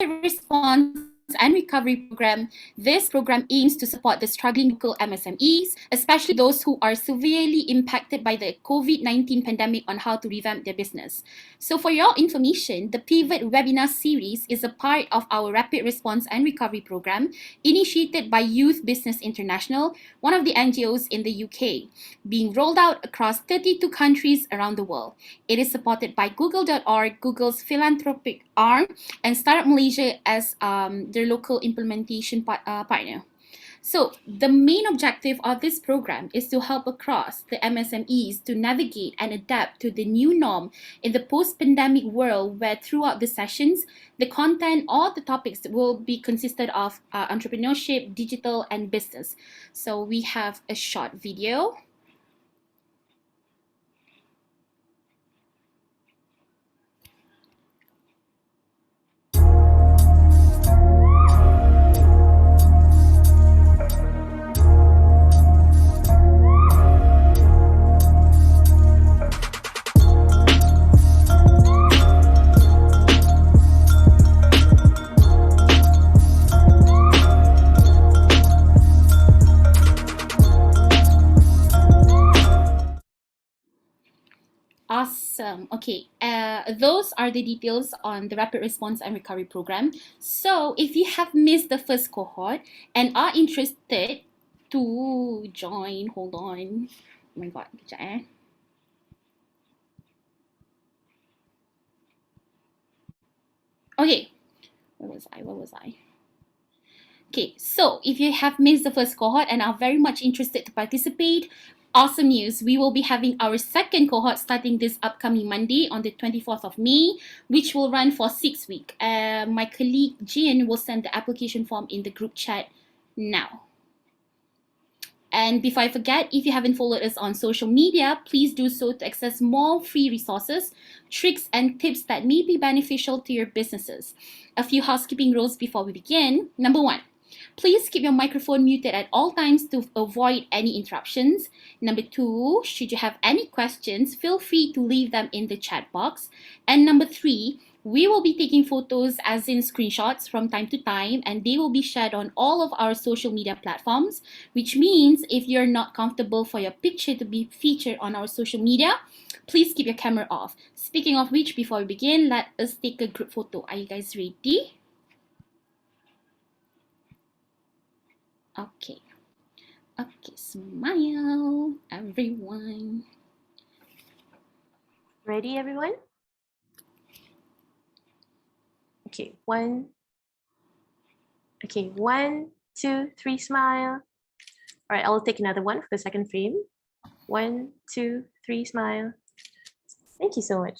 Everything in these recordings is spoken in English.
response and recovery program. This program aims to support the struggling local MSMEs, especially those who are severely impacted by the COVID-19 pandemic, on how to revamp their business. So for your information, the Pivot webinar series is a part of our rapid response and recovery program initiated by Youth Business International, one of the NGOs in the UK, being rolled out across 32 countries around the world. It is supported by Google.org, Google's philanthropic arm, and Startup Malaysia as their local implementation partner. So the main objective of this program is to help across the MSMEs to navigate and adapt to the new norm in the post-pandemic world, where throughout the sessions, the content or the topics will be consisted of entrepreneurship, digital, and business. So we have a short video. Awesome. Okay, those are the details on the Rapid Response and Recovery Program. So if you have missed the first cohort and are interested to join, hold on. Oh my God, kejap eh. Okay, where was I? Okay, so if you have missed the first cohort and are very much interested to participate, awesome news. We will be having our second cohort starting this upcoming Monday on the 24th of May, which will run for 6 weeks. My colleague Jean will send the application form in the group chat now. And before I forget, if you haven't followed us on social media, please do so to access more free resources, tricks, and tips that may be beneficial to your businesses. A few housekeeping rules before we begin. Number 1, please keep your microphone muted at all times to avoid any interruptions. Number 2, should you have any questions, feel free to leave them in the chat box. And number 3, we will be taking photos, as in screenshots, from time to time, and they will be shared on all of our social media platforms, which means if you're not comfortable for your picture to be featured on our social media, please keep your camera off. Speaking of which, before we begin, let us take a group photo. Are you guys ready? Okay. Okay, smile, everyone. Ready, everyone? Okay, one. Okay, 1, 2, 3, smile. All right, I'll take another one for the second frame. 1, 2, 3, smile. Thank you so much.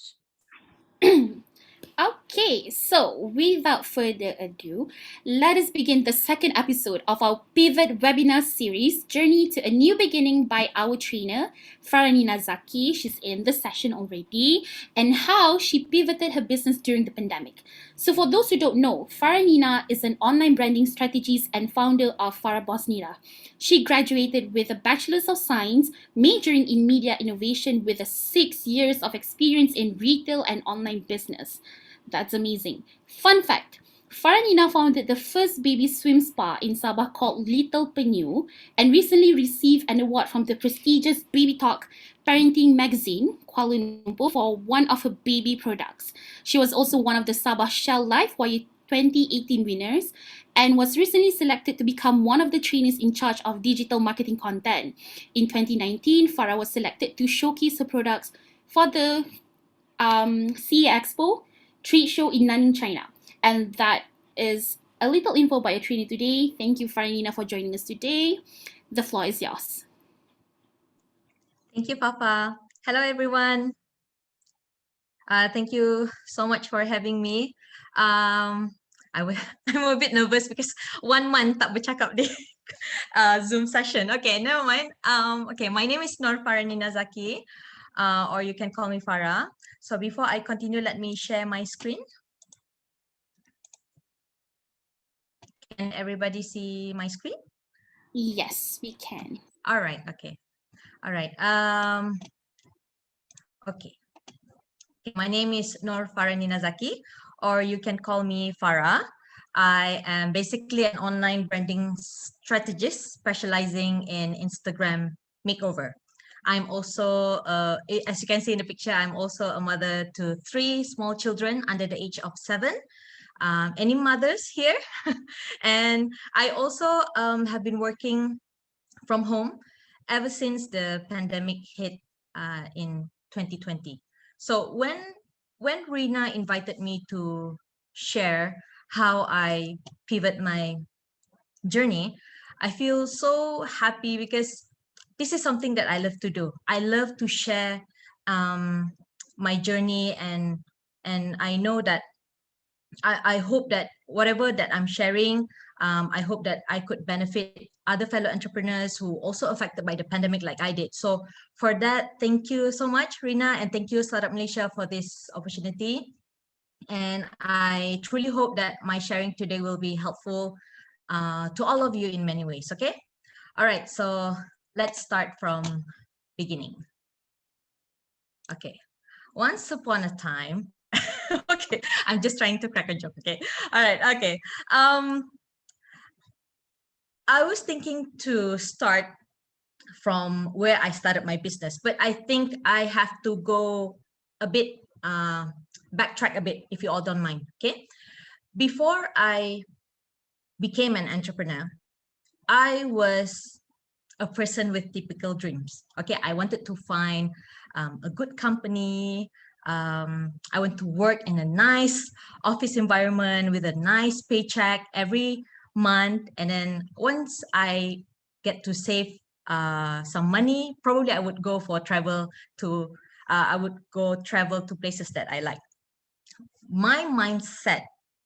Okay, so without further ado, let us begin the second episode of our Pivot webinar series, Journey to a New Beginning, by our trainer, Faranina Zaki. She's in the session already, and how she pivoted her business during the pandemic. So for those who don't know, Faranina is an online branding strategist and founder of Farah Bosnira. She graduated with a Bachelor's of Science, majoring in media innovation, with 6 years of experience in retail and online business. That's amazing. Fun fact, Faranina founded the first baby swim spa in Sabah called Little Penyu, and recently received an award from the prestigious Baby Talk parenting magazine, Kuala Lumpur, for one of her baby products. She was also one of the Sabah Shell Life YA 2018 winners, and was recently selected to become one of the trainees in charge of digital marketing content. In 2019, Farah was selected to showcase her products for the CE Expo trade show in Nanning, China. And that is a little info by a trainee today. Thank you, Faranina, for joining us today. The floor is yours. Thank you, Papa. Hello, everyone. Thank you so much for having me. I'm a bit nervous because 1 month tak bercakap di Zoom session. Okay, never mind. Okay, my name is Faranina Zaki, or you can call me Farah. So before I continue, let me share my screen. Can everybody see my screen? Yes, we can. All right. Okay. All right. Okay. My name is Faranina Zaki, or you can call me Farah. I am basically an online branding strategist specializing in Instagram makeover. I'm also, as you can see in the picture, I'm also a mother to 3 small children under the age of 7. Any mothers here? And I also have been working from home ever since the pandemic hit in 2020. So when Rina invited me to share how I pivot my journey, I feel so happy because this is something that I love to do. I love to share my journey, and I know that I hope that whatever that I'm sharing, I hope that I could benefit other fellow entrepreneurs who also affected by the pandemic like I did. So for that, thank you so much, Rina, and thank you, Startup Malaysia, for this opportunity. And I truly hope that my sharing today will be helpful to all of you in many ways, okay? All right, so let's start from beginning. Okay, once upon a time, okay, I'm just trying to crack a joke, okay? All right, okay. I was thinking to start from where I started my business, but I think I have to go a bit, backtrack a bit, if you all don't mind, okay? Before I became an entrepreneur, I was a person with typical dreams. Okay, I wanted to find a good company. I want to work in a nice office environment with a nice paycheck every month. And then once I get to save some money, probably I would go for travel to, I would go travel to places that I like. My mindset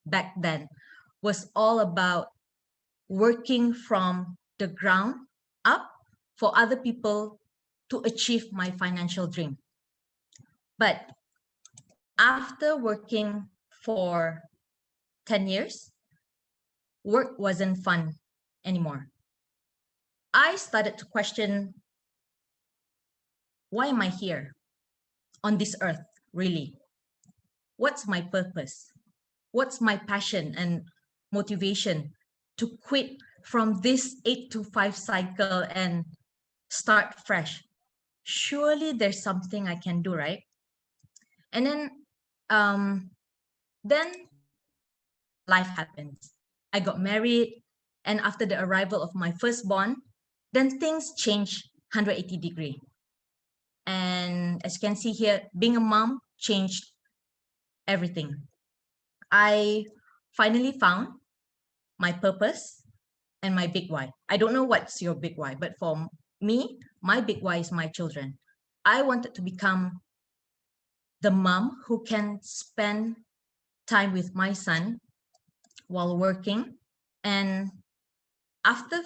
back then was all about working from the ground up for other people to achieve my financial dream. But after working for 10 years, work wasn't fun anymore. I started to question, why am I here on this earth, really? What's my purpose? What's my passion and motivation to quit from this 8 to 5 cycle and start fresh? Surely there's something I can do, right? And then life happens. I got married, and after the arrival of my firstborn, then things changed 180-degree. And as you can see here, being a mom changed everything. I finally found my purpose and my big why. I don't know what's your big why, but for me, my big why is my children. I wanted to become the mom who can spend time with my son while working. And after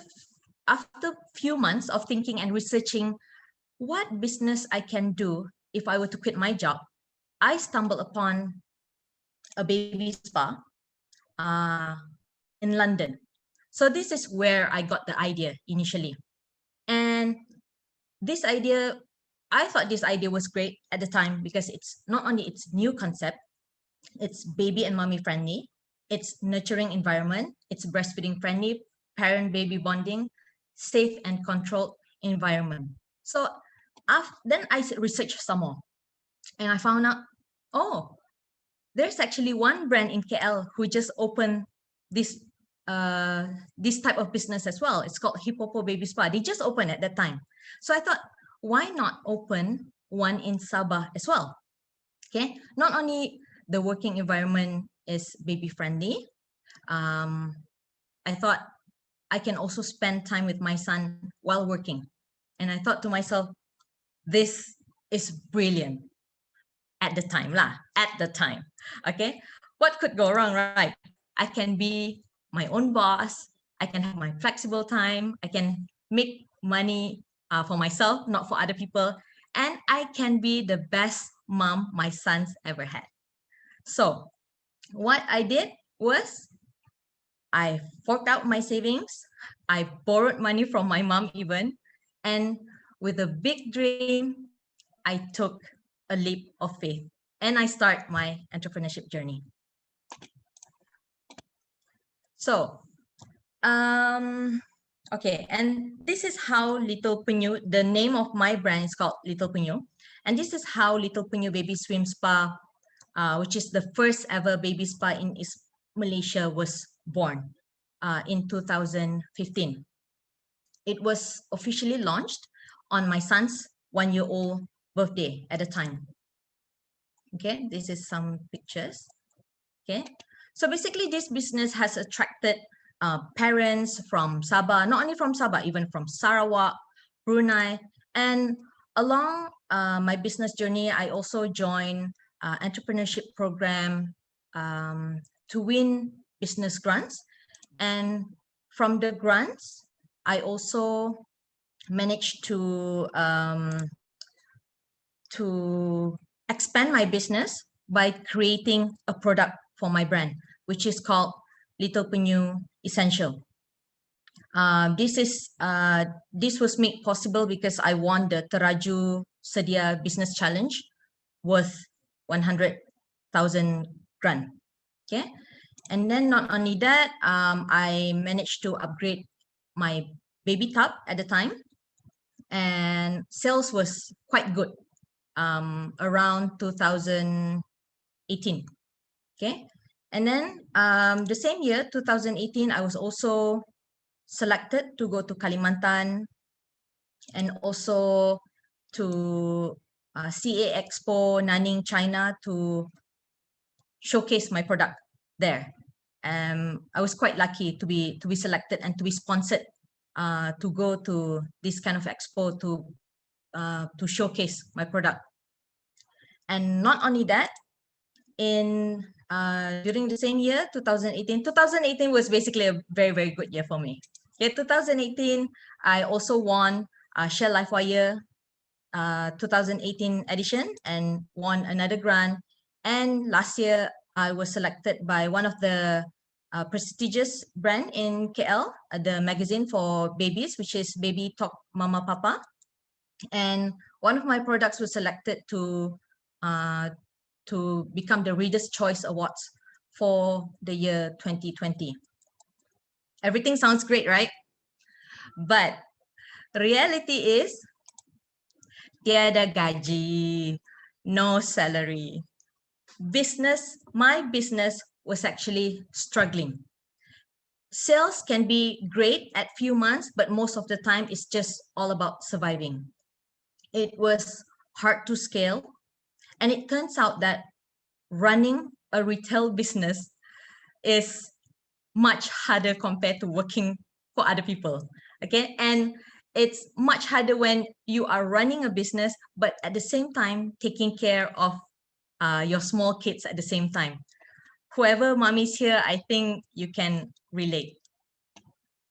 few months of thinking and researching what business I can do if I were to quit my job, I stumbled upon a baby spa in London. So this is where I got the idea initially. And this idea, I thought this idea was great at the time because it's not only it's new concept, it's baby and mommy friendly, it's nurturing environment, it's breastfeeding friendly, parent baby bonding, safe and controlled environment. So then I researched some more, and I found out, oh, there's actually one brand in KL who just opened this this type of business as well. It's called Hippopo Baby Spa. They just opened at that time. So I thought, why not open one in Sabah as well? Okay, not only the working environment is baby friendly, I thought I can also spend time with my son while working. And I thought to myself, this is brilliant at the time lah, at the time. Okay, what could go wrong, right? I can be my own boss. I can have my flexible time. I can make money for myself, not for other people. And I can be the best mom my sons ever had. So what I did was I forked out my savings. I borrowed money from my mom even. And with a big dream, I took a leap of faith and I start my entrepreneurship journey. So, okay, and this is how Little Penyu, the name of my brand is called Little Penyu, and this is how Little Penyu Baby Swim Spa, which is the first ever baby spa in East Malaysia, was born in 2015. It was officially launched on my son's 1-year-old birthday at the time. Okay, this is some pictures. Okay, so basically this business has attracted parents from Sabah, not only from Sabah, even from Sarawak, Brunei, and along my business journey, I also joined entrepreneurship program to win business grants, and from the grants, I also managed to expand my business by creating a product for my brand, which is called Little Penyu Essential. This was made possible because I won the Teraju Sedia Business Challenge worth 100,000 grant. Okay, and then not only that, I managed to upgrade my baby tub at the time, and sales was quite good around 2018. Okay, and then the same year 2018, I was also selected to go to Kalimantan and also to CA Expo Nanning, China, to showcase my product there. I was quite lucky to be selected and to be sponsored to go to this kind of expo to showcase my product. And not only that, in during the same year, 2018 was basically a very, very good year for me. Yeah, 2018, I also won Shell LifeWire 2018 edition and won another grant. And last year, I was selected by one of the prestigious brand in KL, the magazine for babies, which is Baby Talk Mama Papa. And one of my products was selected to become the Reader's Choice Awards for the year 2020. Everything sounds great, right? But reality is, tiada gaji, no salary. My business was actually struggling. Sales can be great at few months, but most of the time it's just all about surviving. It was hard to scale. And it turns out that running a retail business is much harder compared to working for other people. Okay. And it's much harder when you are running a business, but at the same time, taking care of your small kids at the same time. Whoever mommies here, I think you can relate.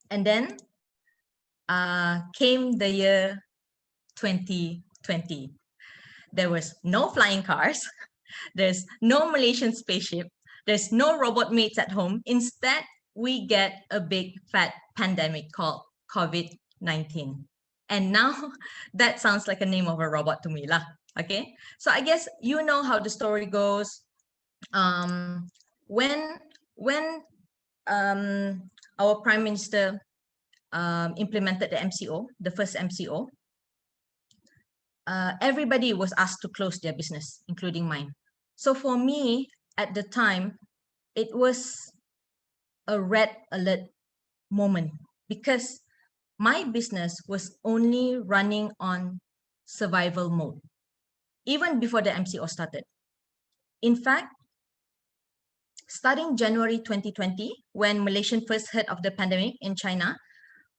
And then came the year 2020. There was no flying cars. There's no Malaysian spaceship. There's no robot maids at home. Instead, we get a big fat pandemic called COVID-19. And now that sounds like a name of a robot to me, lah. Okay, so I guess you know how the story goes. When our Prime Minister implemented the MCO, the first MCO, everybody was asked to close their business, including mine. So for me, at the time, it was a red alert moment because my business was only running on survival mode, even before the MCO started. In fact, starting January 2020, when Malaysian first heard of the pandemic in China,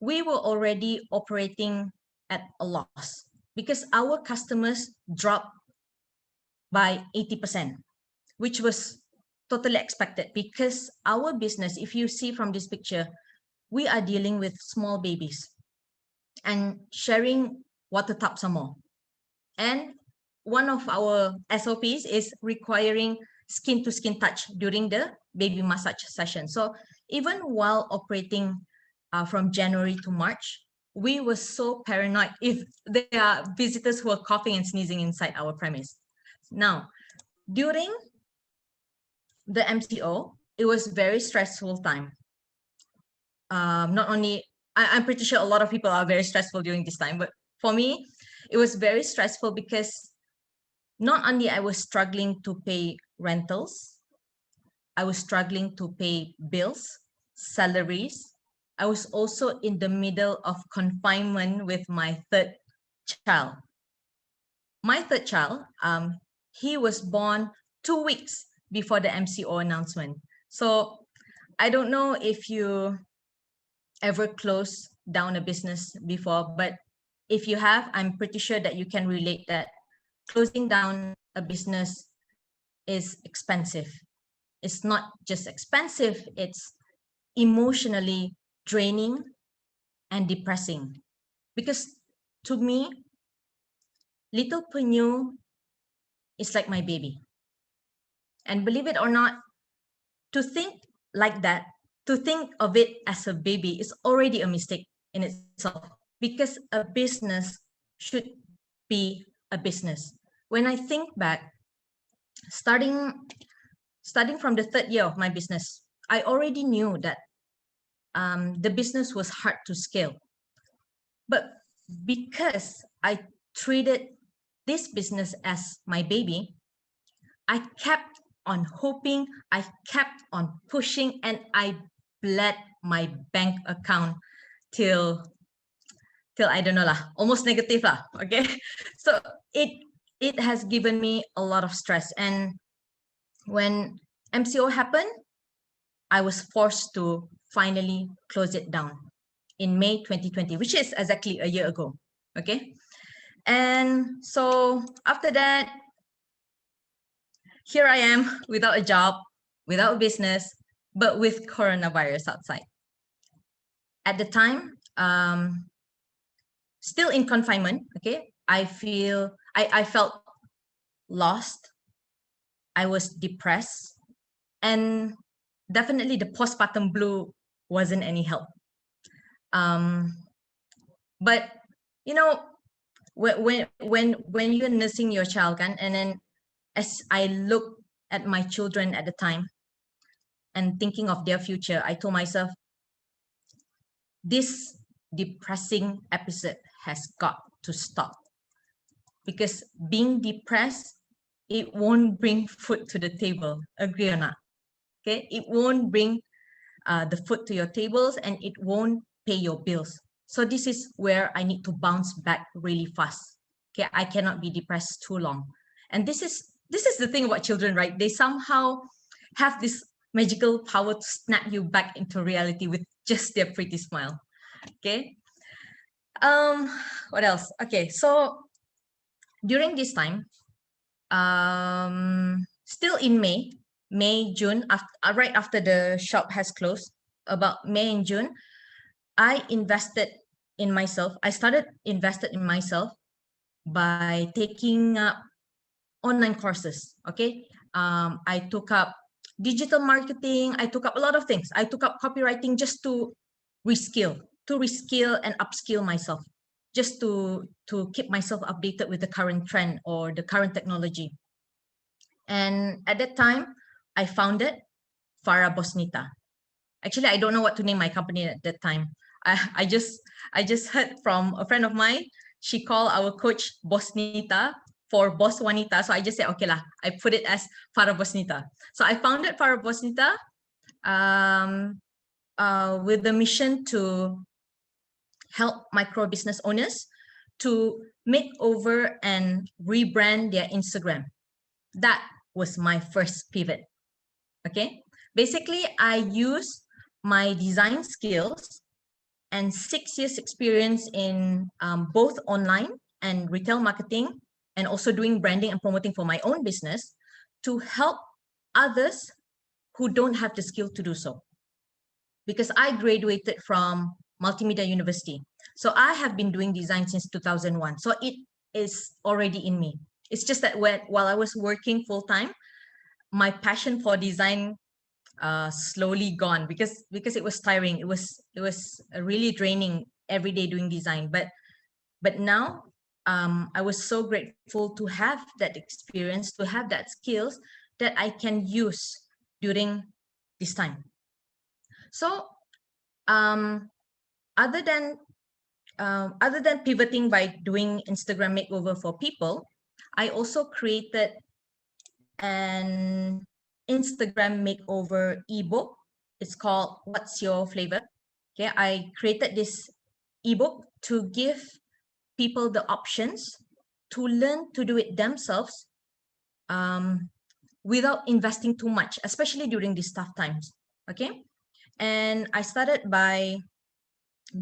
we were already operating at a loss because our customers dropped by 80%, which was totally expected because our business, if you see from this picture, we are dealing with small babies and sharing water tubs some more. And one of our SOPs is requiring skin-to-skin touch during the baby massage session. So even while operating from January to March, we were so paranoid if there are visitors who are coughing and sneezing inside our premise. Now, during the MCO, it was very stressful time. not only, I'm pretty sure a lot of people are very stressful during this time, but for me, it was very stressful because not only I was struggling to pay rentals, I was struggling to pay bills, salaries. I was also in the middle of confinement with my third child. My third child, he was born 2 weeks before the MCO announcement. So I don't know if you ever closed down a business before, but if you have, I'm pretty sure that you can relate that closing down a business is expensive. It's not just expensive, it's emotionally draining and depressing. Because to me, little Penyu is like my baby. And believe it or not, to think like that, to think of it as a baby is already a mistake in itself, because a business should be a business. When I think back, starting from the third year of my business, I already knew that the business was hard to scale. But because I treated this business as my baby, I kept on hoping, I kept on pushing, and I bled my bank account till I don't know lah, almost negative lah. Okay, so it has given me a lot of stress. And when MCO happened, I was forced to finally close it down in May 2020, which is exactly a year ago. Okay, and so after that, here I am without a job, without a business, but with coronavirus outside. At the time, still in confinement, okay, I felt lost. I was depressed, and definitely the postpartum blue wasn't any help. But you know, when you're nursing your child, and then as I look at my children at the time and thinking of their future, I told myself, this depressing episode has got to stop, because being depressed, it won't bring food to the table. Agree or not? Okay, it won't bring the food to your tables, and it won't pay your bills. So this is where I need to bounce back really fast. Okay, I cannot be depressed too long. And this is the thing about children, right? They somehow have this magical power to snap you back into reality with just their pretty smile. Okay. What else? Okay, so during this time, still in May, June, right after the shop has closed, about May and June, I invested in myself. I started invested in myself by taking up online courses. Okay, I took up digital marketing. I took up a lot of things. I took up copywriting just to reskill and upskill myself, just to keep myself updated with the current trend or the current technology. And at that time, I founded Farah Bosnita. Actually, I don't know what to name my company at that time. I just heard from a friend of mine. She called our coach Bosnita for Boss Wanita. So I just said, okay lah, I put it as Farah Bosnita. So I founded Farah Bosnita with the mission to help micro business owners to make over and rebrand their Instagram. That was my first pivot. Okay, basically I use my design skills and 6 years experience in both online and retail marketing, and also doing branding and promoting for my own business, to help others who don't have the skill to do so. Because I graduated from Multimedia University. So I have been doing design since 2001. So it is already in me. It's just that while I was working full-time, my passion for design slowly gone, because it was tiring. It was really draining every day doing design. But now I was so grateful to have that experience, to have that skills that I can use during this time. So Other than pivoting by doing Instagram makeover for people, I also created an Instagram makeover ebook. It's called What's Your Flavor? Okay, I created this ebook to give people the options to learn to do it themselves without investing too much, especially during these tough times. Okay, and I started by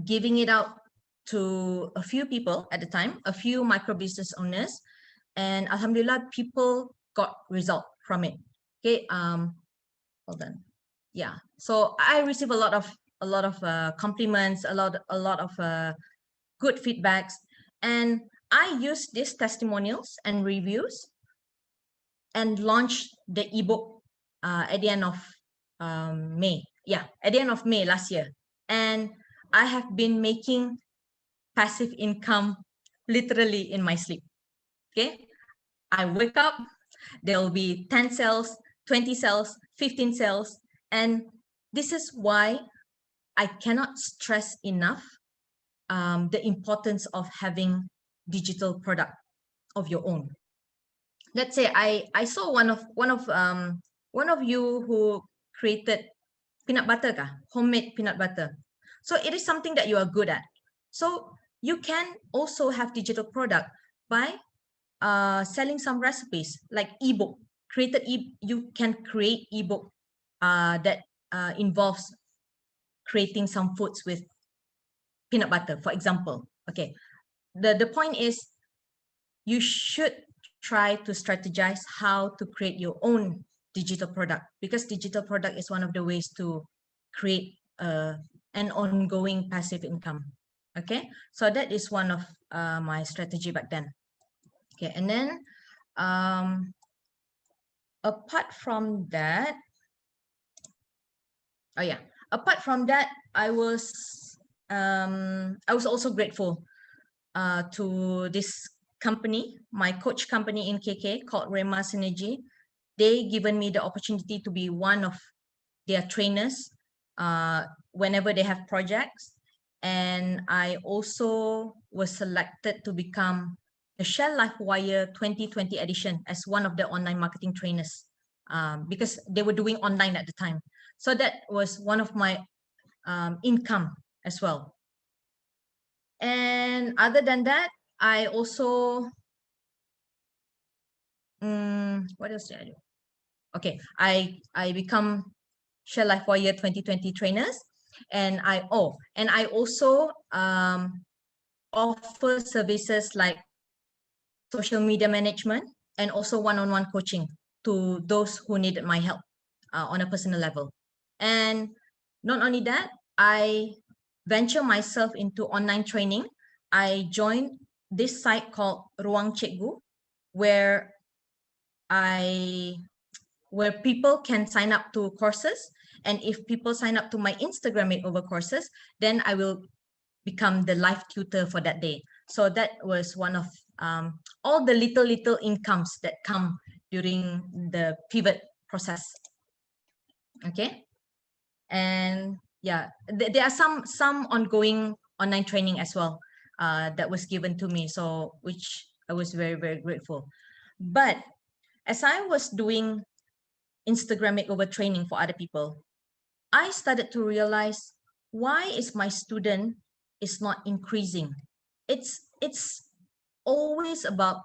giving it out to a few people at the time, a few micro business owners, and alhamdulillah, people got result from it. Okay, hold on. Yeah, so I received a lot of compliments, a lot of good feedbacks, and I use these testimonials and reviews and launched the ebook at the end of May. Yeah, at the end of May last year, and I have been making passive income literally in my sleep. Okay, I wake up, there will be 10 sales, 20 sales, 15 sales, and this is why I cannot stress enough the importance of having digital product of your own. Let's say I saw one of you who created peanut butter homemade peanut butter. So it is something that you are good at. So you can also have digital product by selling some recipes like ebook. You can create ebook that involves creating some foods with peanut butter, for example. Okay, the point is you should try to strategize how to create your own digital product, because digital product is one of the ways to create an ongoing passive income. Okay, so that is one of my strategy back then. Okay, and then apart from that, apart from that, I was also grateful to this company, my coach company in KK called Rema Synergy. They given me the opportunity to be one of their trainers whenever they have projects. And I also was selected to become the Shell LifeWire 2020 edition as one of the online marketing trainers because they were doing online at the time. So that was one of my income as well. And other than that, I also, what else did I do? Okay, I become Shell LifeWire 2020 trainers, and I also offer services like social media management and also one-on-one coaching to those who needed my help on a personal level. And not only that, I venture myself into online training. I joined this site called Ruang Cikgu, where people can sign up to courses, and if people sign up to my Instagram makeover courses, then I will become the live tutor for that day. So that was one of all the little incomes that come during the pivot process. Okay, and yeah, there are some ongoing online training as well that was given to me, so which I was very, very grateful. But as I was doing Instagram makeover training for other people, I started to realize, why is my student is not increasing? It's always about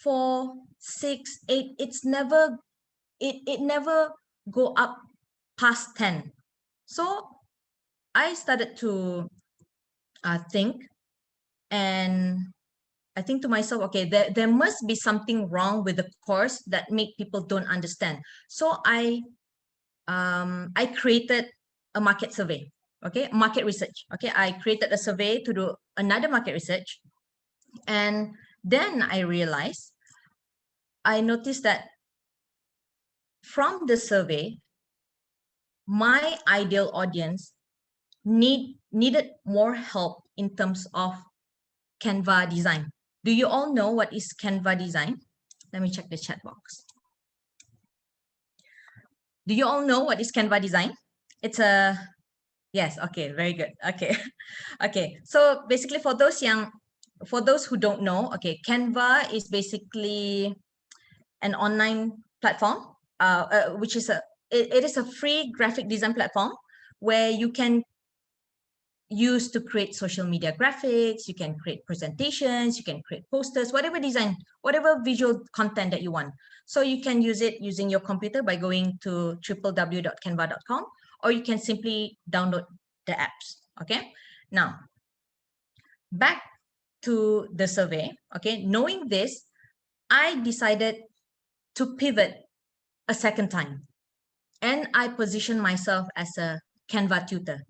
4, 6, 8. It's never it never go up past 10. So I started to think, and I think to myself, okay, there must be something wrong with the course that make people don't understand. So I created a market survey, okay, market research. Okay, I created a survey to do another market research, and then I noticed that from the survey, my ideal audience needed more help in terms of Canva design. Do you all know what is Canva design? Let me check the chat box. Do you all know what is Canva design? It's a Yes, okay, very good. Okay. Okay. So basically for those who don't know, okay, Canva is basically an online platform, which is it is a free graphic design platform where you can use to create social media graphics, you can create presentations, you can create posters, whatever design, whatever visual content that you want. So you can use it using your computer by going to www.canva.com, or you can simply download the apps. Okay. Now, back to the survey. Okay. Knowing this, I decided to pivot a second time, and I positioned myself as a Canva tutor.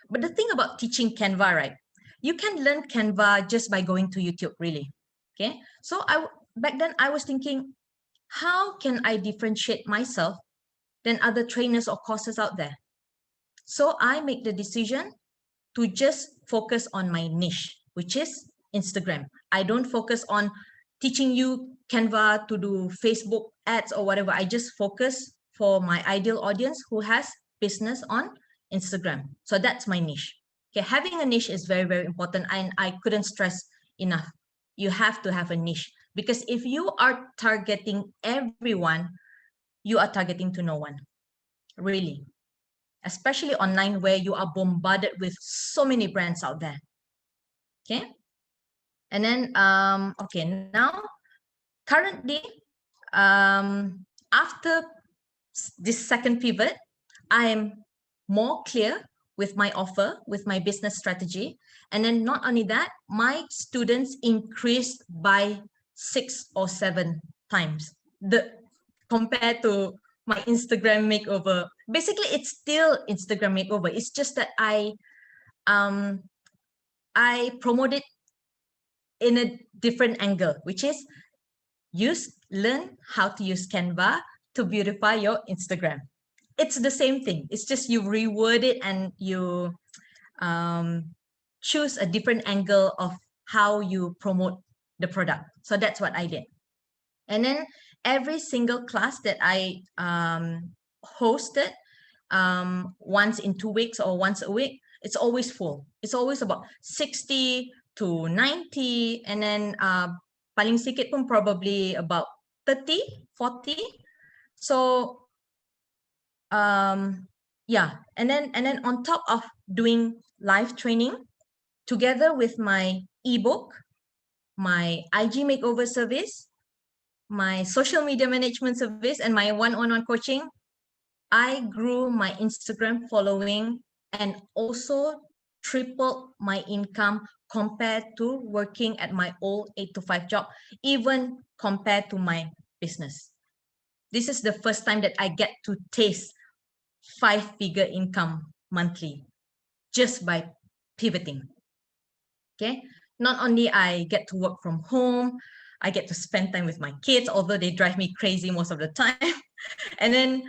But the thing about teaching Canva, right? You can learn Canva just by going to YouTube, really. Okay. So back then I was thinking, how can I differentiate myself than other trainers or courses out there? So I make the decision to just focus on my niche, which is Instagram. I don't focus on teaching you Canva to do Facebook ads or whatever. I just focus for my ideal audience who has business on Instagram. So that's my niche. Okay, having a niche is very, very important. And I couldn't stress enough. You have to have a niche, because if you are targeting everyone, you are targeting to no one, really, especially online where you are bombarded with so many brands out there. Okay. And then, okay, now currently, after this second pivot, I am more clear with my offer, with my business strategy. And then not only that, my students increased by 6 or 7 times compared to my Instagram makeover. Basically, it's still Instagram makeover. It's just that I promote it in a different angle, which is learn how to use Canva to beautify your Instagram. It's the same thing. It's just you reword it and you choose a different angle of how you promote the product. So that's what I did. And then every single class that I hosted once in 2 weeks or once a week, it's always full. It's always about 60 to 90. And then paling sikit pun probably about 30, 40. So yeah, and then on top of doing live training, together with my ebook, my IG makeover service, my social media management service, and my one-on-one coaching, I grew my Instagram following and also tripled my income compared to working at my old 8 to 5 job, even compared to my business. This is the first time that I get to taste 5-figure income monthly just by pivoting. Okay. Not only I get to work from home, I get to spend time with my kids, although they drive me crazy most of the time. And then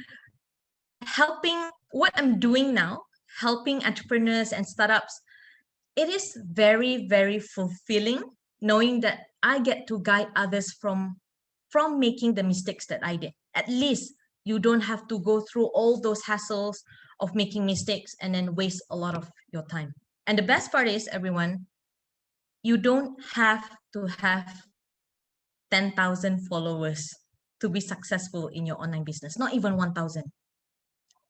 what I'm doing now, helping entrepreneurs and startups, it is very, very fulfilling knowing that I get to guide others from making the mistakes that I did. At least you don't have to go through all those hassles of making mistakes and then waste a lot of your time. And the best part is, everyone, you don't have to have 10,000 followers to be successful in your online business, not even 1,000.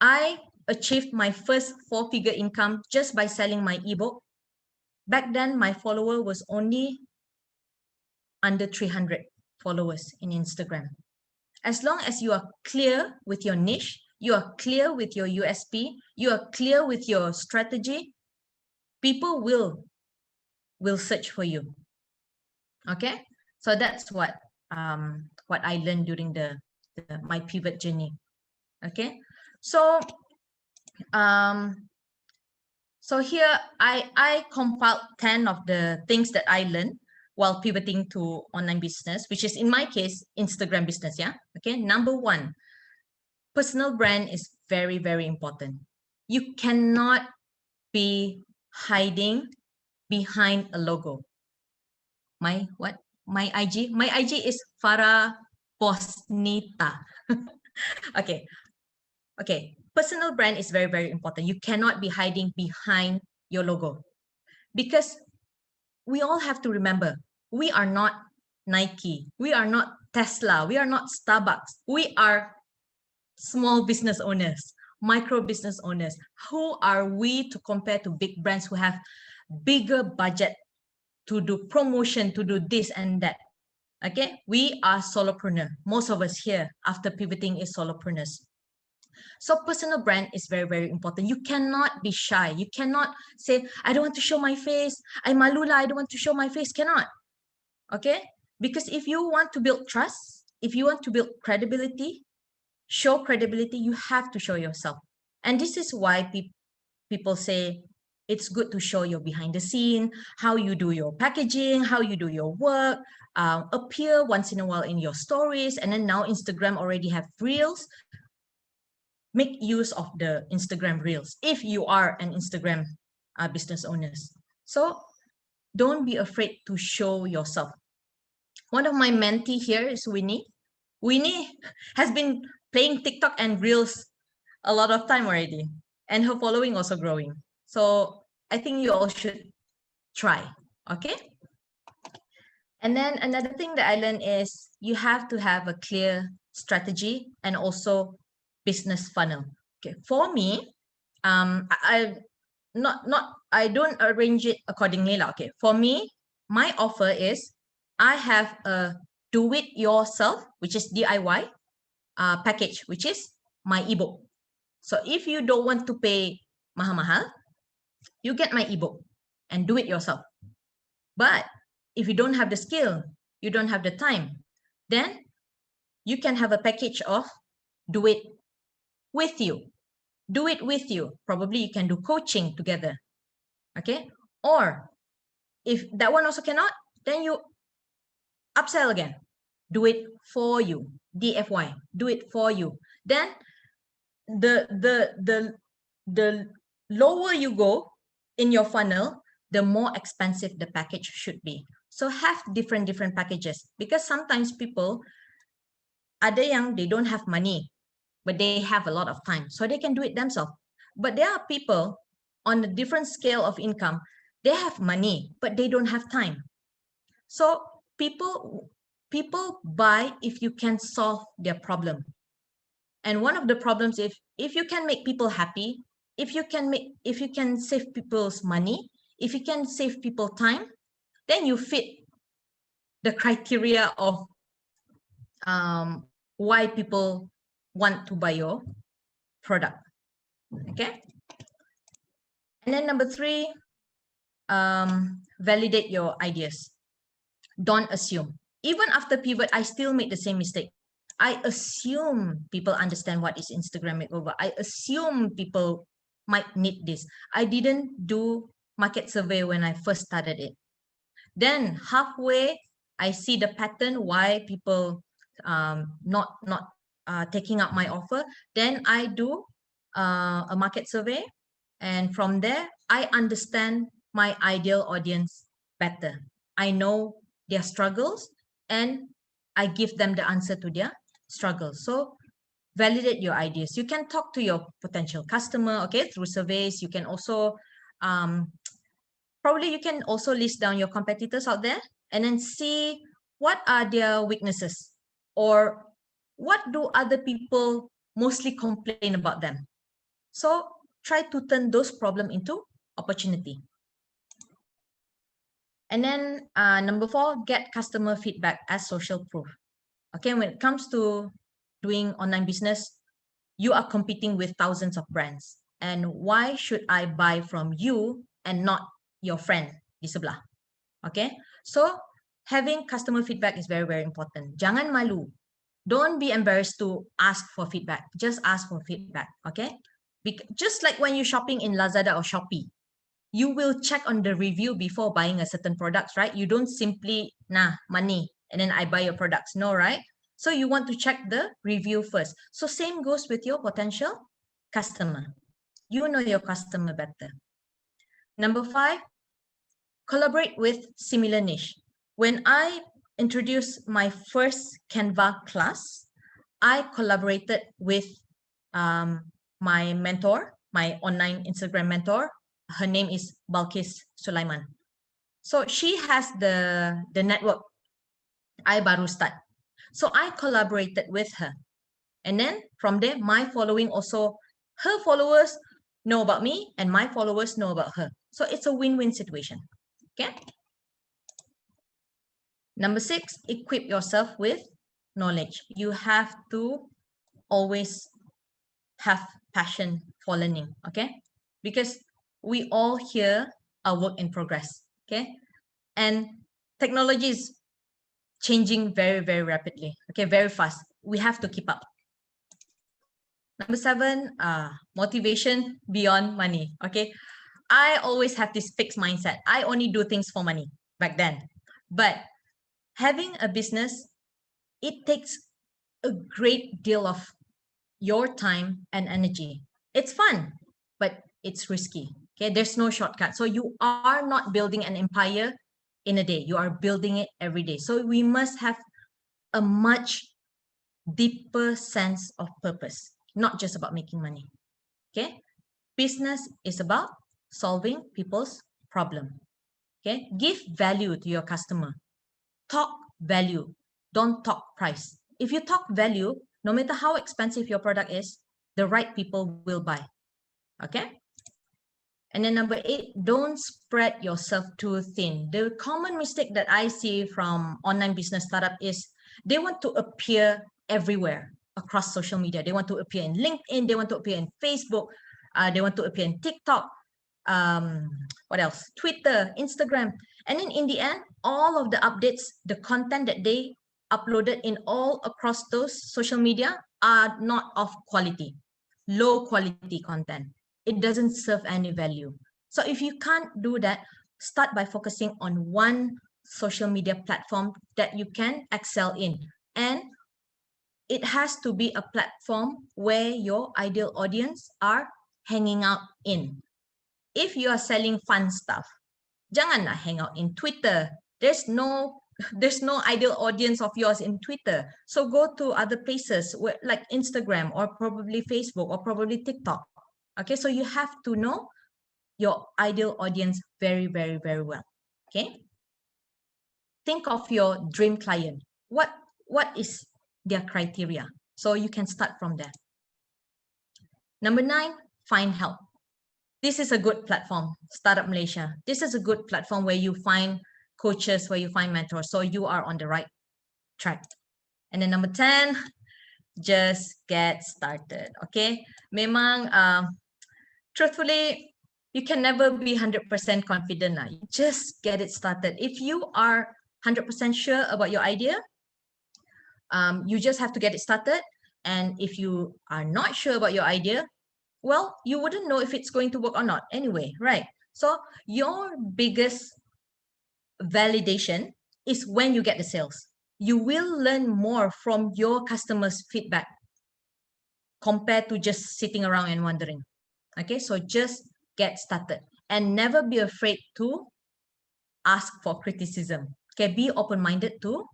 I achieved my first 4-figure income just by selling my ebook. Back then, my follower was only under 300 followers in Instagram. As long as you are clear with your niche, you are clear with your USP, you are clear with your strategy, people will search for you. Okay, so that's what I learned during my pivot journey. Okay, so so here I compiled 10 of the things that I learned while pivoting to online business, which is in my case Instagram business. Yeah. Okay. Number 1, personal brand is very, very important. You cannot be hiding behind a logo. My IG? My IG is Farah Posnita. Okay. personal brand is very, very important. You cannot be hiding behind your logo, because we all have to remember, we are not Nike, we are not Tesla, we are not Starbucks. We are small business owners, micro business owners. Who are we to compare to big brands who have bigger budget to do promotion, to do this and that? Okay, we are solopreneur. Most of us here after pivoting is solopreneurs. So personal brand is very, very important. You cannot be shy. You cannot say, I don't want to show my face. I'm malula, I don't want to show my face. Cannot. Okay? Because if you want to build trust, if you want to build credibility, show credibility, you have to show yourself. And this is why people say it's good to show your behind the scene, how you do your packaging, how you do your work, appear once in a while in your stories. And then now Instagram already have reels. Make use of the Instagram reels if you are an Instagram business owners. So don't be afraid to show yourself. One of my mentee here is Winnie. Winnie has been playing TikTok and reels a lot of time already, and her following also growing. So I think you all should try, okay? And then another thing that I learned is you have to have a clear strategy and also business funnel. Okay, for me, I don't arrange it accordingly. Okay, for me, my offer is I have a do it yourself, which is DIY package, which is my ebook. So if you don't want to pay mahal-mahal, you get my ebook and do it yourself. But if you don't have the skill, you don't have the time, then you can have a package of do it with you. Do it with you. Probably you can do coaching together. Okay. Or if that one also cannot, then you upsell again. Do it for you. DFY. Do it for you. Then the lower you go in your funnel, the more expensive the package should be. So have different packages, because sometimes people, ada yang they don't have money, but they have a lot of time, so they can do it themselves. But there are people on a different scale of income, they have money, but they don't have time. So people buy if you can solve their problem. And one of the problems, if you can make people happy, if you can save people's money, if you can save people time, then you fit the criteria of why people want to buy your product. Okay. And then number 3, validate your ideas. Don't assume. Even after pivot, I still make the same mistake. I assume people understand what is Instagram makeover. I assume people might need this. I didn't do market survey when I first started it. Then halfway, I see the pattern why people not taking up my offer. Then I do a market survey, and from there I understand my ideal audience better. I know their struggles and I give them the answer to their struggles. So validate your ideas. You can talk to your potential customer, okay, through surveys. You can also probably you can also list down your competitors out there and then see what are their weaknesses, or what do other people mostly complain about them. So try to turn those problems into opportunity. And then number 4, get customer feedback as social proof. Okay, when it comes to doing online business, you are competing with thousands of brands. And why should I buy from you and not your friend di sebelah? Okay, so having customer feedback is very, very important. Jangan malu. Don't be embarrassed to ask for feedback. Just ask for feedback, okay? Just like when you're shopping in Lazada or Shopee, you will check on the review before buying a certain products, right? You don't simply, money, and then I buy your products. No, right? So you want to check the review first. So same goes with your potential customer. You know your customer better. Number 5, collaborate with similar niche. When I introduced my first Canva class, I collaborated with my mentor, my online Instagram mentor. Her name is Balkis Sulaiman. So she has the network I baru start. So I collaborated with her. And then from there, my following also, her followers know about me and my followers know about her. So it's a win-win situation. Okay. Number 6, equip yourself with knowledge. You have to always have passion for learning. Okay. Because we all here are work in progress. Okay. And technology is changing very, very rapidly. Okay. Very fast. We have to keep up. Number 7, motivation beyond money. Okay. I always have this fixed mindset. I only do things for money back then. But having a business, it takes a great deal of your time and energy. It's fun, but it's risky. Okay. There's no shortcut. So you are not building an empire in a day. You are building it every day. So we must have a much deeper sense of purpose, not just about making money. Okay. Business is about solving people's problem. Okay. Give value to your customer. Talk value. Don't talk price. If you talk value, no matter how expensive your product is, the right people will buy. Okay. And then number 8, don't spread yourself too thin. The common mistake that I see from online business startup is they want to appear everywhere across social media. They want to appear in LinkedIn. They want to appear in Facebook. They want to appear in TikTok. What else? Twitter, Instagram. And then in the end, all of the updates, the content that they uploaded in all across those social media are not of quality, low quality content. It doesn't serve any value. So if you can't do that, start by focusing on one social media platform that you can excel in. And it has to be a platform where your ideal audience are hanging out in. If you are selling fun stuff, janganlah hang out in Twitter. There's no ideal audience of yours in Twitter. So go to other places where, like Instagram or probably Facebook or probably TikTok. Okay, so you have to know your ideal audience very, very, very well. Okay. Think of your dream client. What is their criteria? So you can start from there. Number 9, find help. This is a good platform, Startup Malaysia. This is a good platform where you find coaches, where you find mentors. So you are on the right track. And then number 10, just get started. Okay. Memang, truthfully, you can never be 100% confident. You just get it started. If you are 100% sure about your idea, you just have to get it started. And if you are not sure about your idea, well, you wouldn't know if it's going to work or not anyway, right? So your biggest validation is when you get the sales. You will learn more from your customers' feedback compared to just sitting around and wondering. Okay, so just get started and never be afraid to ask for criticism. Okay, be open-minded to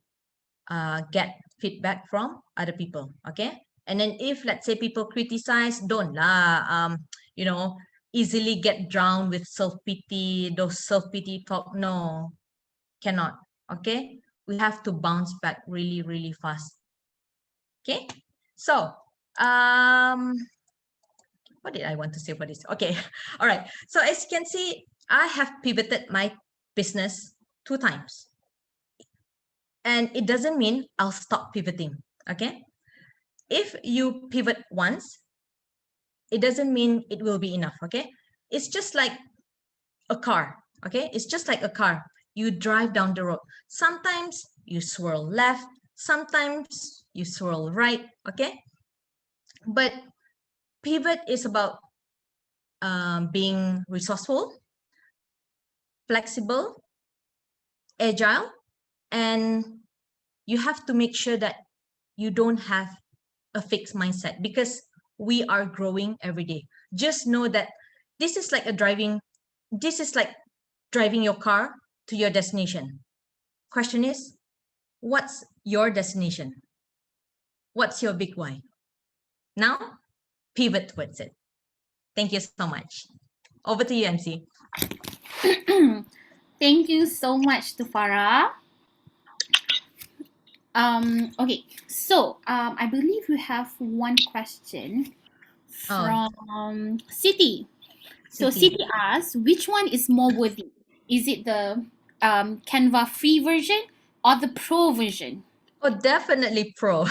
get feedback from other people. Okay, and then if let's say people criticize, don't easily get drowned with self-pity, those self-pity talk. No, cannot. Okay, we have to bounce back really, really fast. Okay, so what did I want to say about this? Okay, all right. So as you can see, I have pivoted my business 2 times. And it doesn't mean I'll stop pivoting, okay? If you pivot once, it doesn't mean it will be enough, okay? It's just like a car, okay? It's just like a car. You drive down the road. Sometimes you swirl left, sometimes you swirl right, okay? But pivot is about being resourceful, flexible, agile, and you have to make sure that you don't have a fixed mindset because we are growing every day. Just know that this is like driving your car to your destination. Question is, what's your destination? What's your big why? Now, pivot towards it. Thank you so much. Over to you, MC. Thank you so much to Farah. Okay, so I believe we have one question Oh, from Siti. So Siti. Siti asks, which one is more worthy? Is it the Canva free version or the pro version? Oh, definitely pro.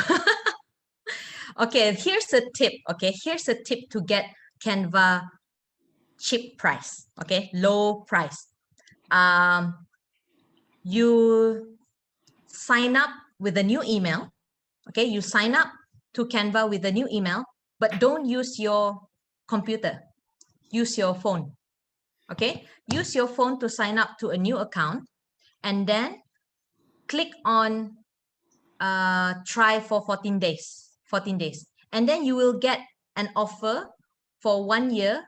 Okay, here's a tip. Okay, here's a tip to get Canva cheap price. Okay, low price. You sign up with a new email. Okay, you sign up to Canva with a new email, but don't use your computer. Use your phone. Okay, use your phone to sign up to a new account, and then click on try for 14 days. 14 days, and then you will get an offer for 1 year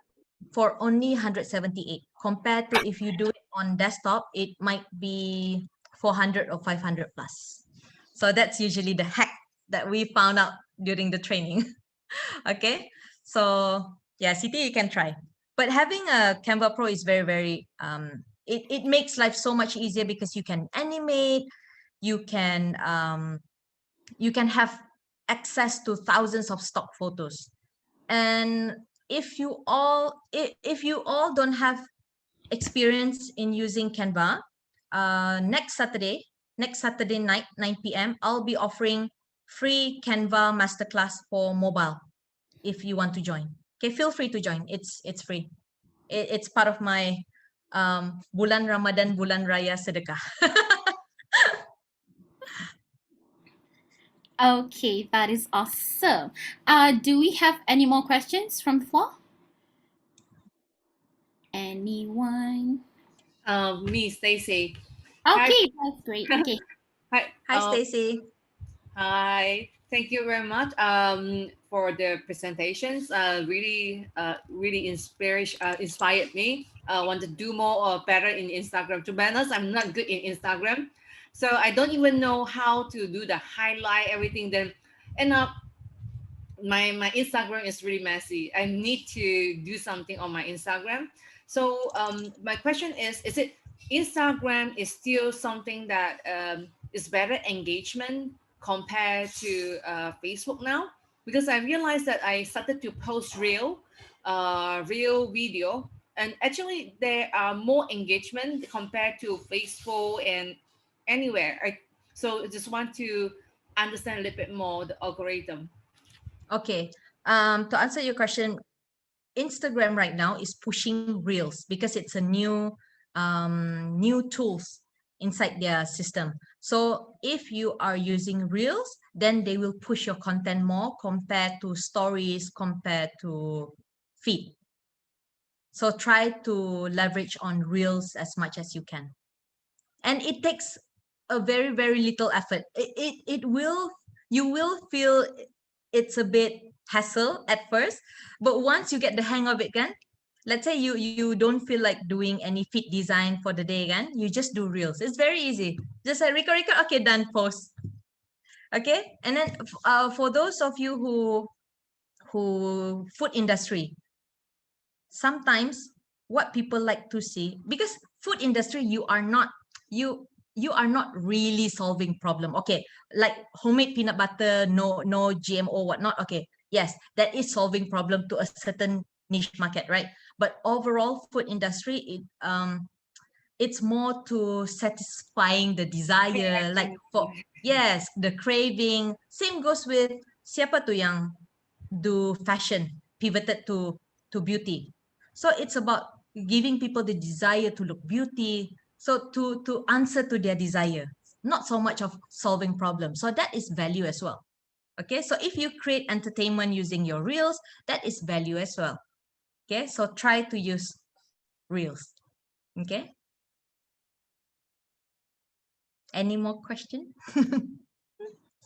for only 178, compared to if you do it on desktop, it might be 400 or 500 plus. So that's usually the hack that we found out during the training. Okay, so yeah, CT, you can try. But having a Canva Pro is very, very it makes life so much easier, because you can animate, you can have access to thousands of stock photos. And if you all don't have experience in using Canva, next Saturday night, 9 p.m., I'll be offering free Canva masterclass for mobile. If you want to join, okay, feel free to join. It's free. It's part of my bulan Ramadan, bulan Raya sedekah. Okay, that is awesome. Do we have any more questions from the floor? Anyone? Me, Stacy. Okay, that's great. Okay. Hi. Hi, Stacy. Hi. Thank you very much for the presentations. Really inspired me. Want to do more or better in Instagram. To be honest, I'm not good in Instagram, so I don't even know how to do the highlight everything. Then, and my Instagram is really messy. I need to do something on my Instagram. So my question is it Instagram is still something that is better engagement compared to Facebook now? Because I realized that I started to post real video, and actually there are more engagement compared to Facebook and anywhere. So I just want to understand a little bit more the algorithm. Okay. To answer your question, Instagram right now is pushing Reels because it's a new tools inside their system. So if you are using Reels, then they will push your content more compared to stories, compared to feed. So try to leverage on Reels as much as you can. And it takes a very, very little effort. You will feel it's a bit hassle at first, but once you get the hang of it again, let's say you don't feel like doing any feed design for the day again, you just do Reels. It's very easy. Just like record, okay, done, post. Okay, and then for those of you who food industry, sometimes what people like to see, because food industry, you are not really solving problem. Okay, like homemade peanut butter, no GMO, whatnot. Okay, yes, that is solving problem to a certain niche market, right? But overall food industry, it's more to satisfying the desire, like for, yes, the craving. Same goes with siapa tu yang do fashion, pivoted to beauty. So it's about giving people the desire to look beauty, so to answer to their desire, not so much of solving problems. So that is value as well. Okay, so if you create entertainment using your Reels, that is value as well. Okay, so try to use Reels. Okay, any more question?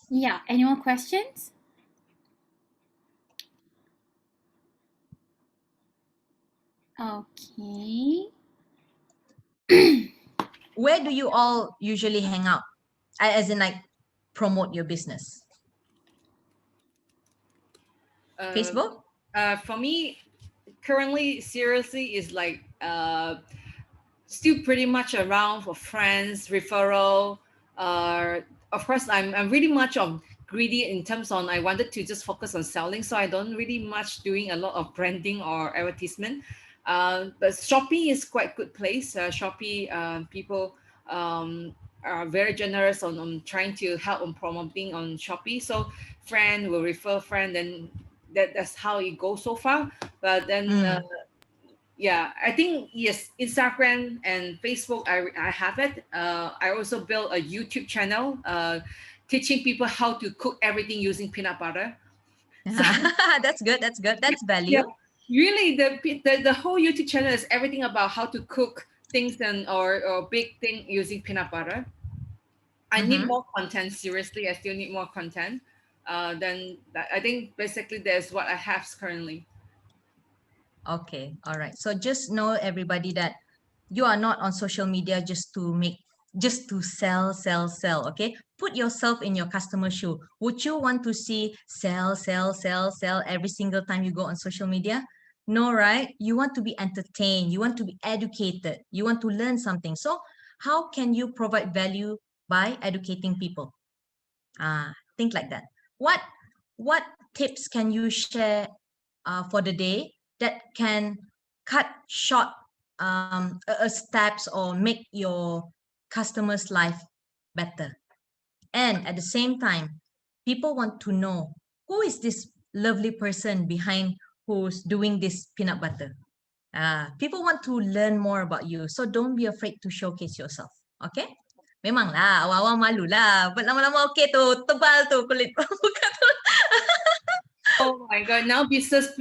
Yeah, any more questions? Okay. Where do you all usually hang out, as in like promote your business? Uh, Facebook? For me, currently, seriously, is like still pretty much around for friends, referral. Uh, of course, I'm really much of greedy in terms on I wanted to just focus on selling, so I don't really much doing a lot of branding or advertisement. But Shopee is quite good place. Shopee people are very generous on trying to help on promoting on Shopee. So friend will refer friend, and that's how it goes so far. But then yeah, I think yes, Instagram and Facebook, I have it. I also built a YouTube channel teaching people how to cook everything using peanut butter. So That's good. That's good. That's yeah, value. really the whole YouTube channel is everything about how to cook things and or bake thing using peanut butter. I need Mm-hmm. more content. Seriously, I still need more content. I think basically that's what I have currently. Okay. All right. So just know everybody that you are not on social media just to sell. Okay. Put yourself in your customer shoe. Would you want to see sell every single time you go on social media? No, right? You want to be entertained. You want to be educated. You want to learn something. So how can you provide value by educating people? Think like that. What tips can you share for the day that can cut short steps or make your customers' life better? And at the same time, people want to know who is this lovely person behind who's doing this peanut butter. People want to learn more about you, so don't be afraid to showcase yourself. Okay? Memang lah, awal-awal malu lah. But lama-lama okay tu, tebal tu kulit muka tu. Oh my god! Now business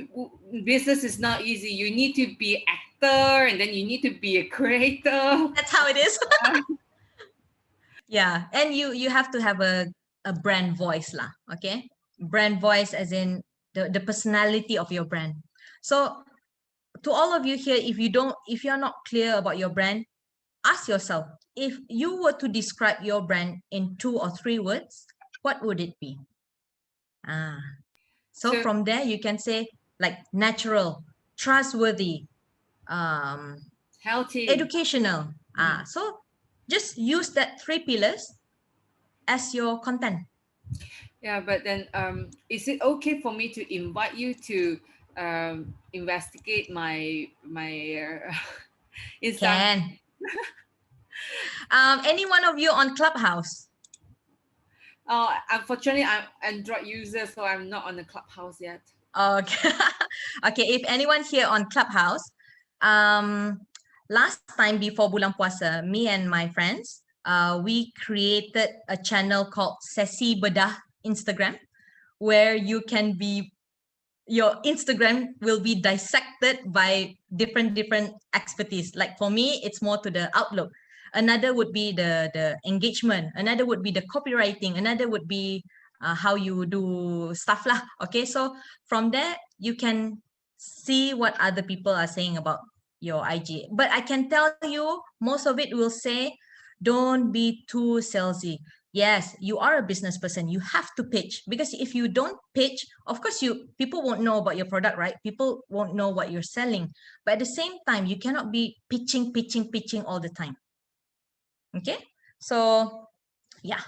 is not easy. You need to be actor, and then you need to be a creator. That's how it is. Yeah, and you have to have a brand voice lah. Okay, brand voice as in the personality of your brand. So to all of you here, if you're not clear about your brand, ask yourself, if you were to describe your brand in 2 or 3 words, what would it be? So So from there you can say like natural, trustworthy, um, healthy. educational. So just use that 3 pillars as your content. Yeah, but then is it okay for me to invite you to investigate my Instagram? Can. Any one of you on Clubhouse? Unfortunately, I'm Android user, so I'm not on the Clubhouse yet. Okay. Okay, if anyone here on Clubhouse, last time before Bulan Puasa, me and my friends, we created a channel called Sesi Bedah Instagram, where you can be, your Instagram will be dissected by different expertise. Like for me, it's more to the outlook. Another would be the engagement. Another would be the copywriting. Another would be how you do stuff lah. Okay, so from there you can see what other people are saying about your IG. But I can tell you, most of it will say, don't be too salesy. Yes, you are a business person. You have to pitch, because if you don't pitch, of course people won't know about your product, right? People won't know what you're selling. But at the same time, you cannot be pitching all the time. Okay, so yeah.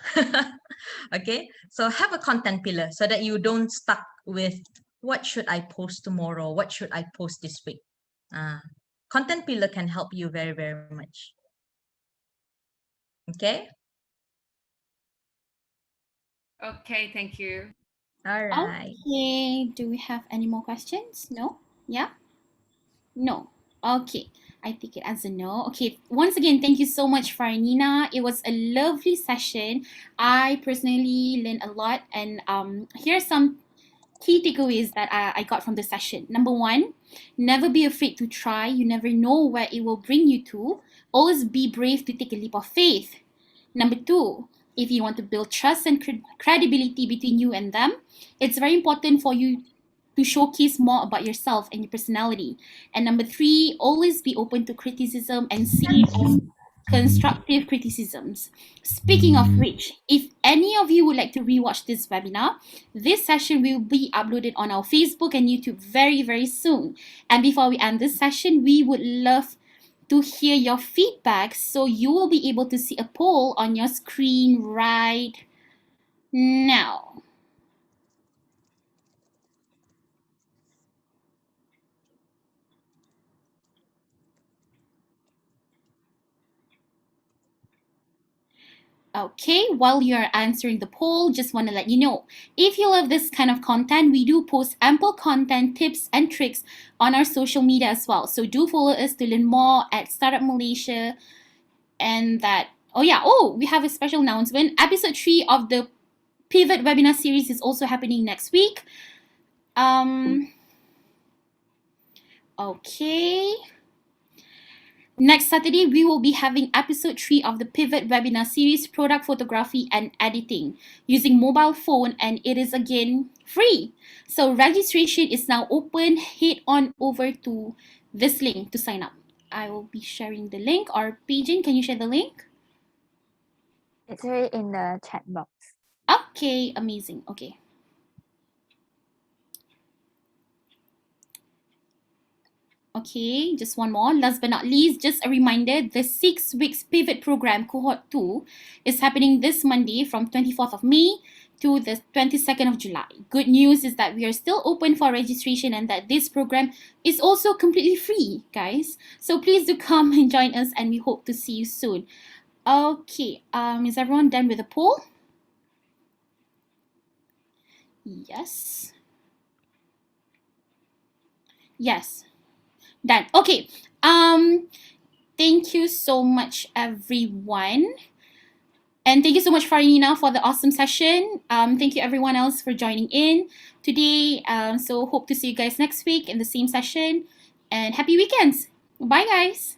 Okay, so have a content pillar so that you don't stuck with what should I post tomorrow, what should I post this week. Content pillar can help you very, very much. Okay. Okay, thank you. All right. Okay, do we have any more questions? No? Yeah? No. Okay. I take it as a no. Okay. Once again, thank you so much, Faranina. It was a lovely session. I personally learned a lot, and here's some key takeaways that I got from the session. Number one, never be afraid to try. You never know where it will bring you to. Always be brave to take a leap of faith. Number two, if you want to build trust and credibility between you and them, it's very important for you to showcase more about yourself and your personality. And number three, always be open to criticism and see it as constructive criticisms. Speaking of which, if any of you would like to rewatch this webinar, this session will be uploaded on our Facebook and YouTube very, very soon. And before we end this session, we would love to hear your feedback. So you will be able to see a poll on your screen right now. Okay, while you're answering the poll, just want to let you know, if you love this kind of content, we do post ample content, tips, and tricks on our social media as well. So do follow us to learn more at Startup Malaysia. And that, we have a special announcement. Episode 3 of the Pivot webinar series is also happening next week. Okay. Next Saturday, we will be having episode 3 of the Pivot webinar series, Product Photography and Editing, using mobile phone, and it is again free. So registration is now open. Head on over to this link to sign up. I will be sharing the link. Or Pijin, can you share the link? It's already in the chat box. Okay, amazing. Okay. Okay, just one more. Last but not least, just a reminder, the 6 weeks pivot program cohort 2 is happening this Monday from 24th of May to the 22nd of July. Good news is that we are still open for registration and that this program is also completely free, guys. So please do come and join us, and we hope to see you soon. Okay, is everyone done with the poll? Yes. Yes. Done. Okay. Thank you so much, everyone. And thank you so much, Faranina, for the awesome session. Thank you, everyone else, for joining in today. So hope to see you guys next week in the same session. And happy weekends. Bye, guys.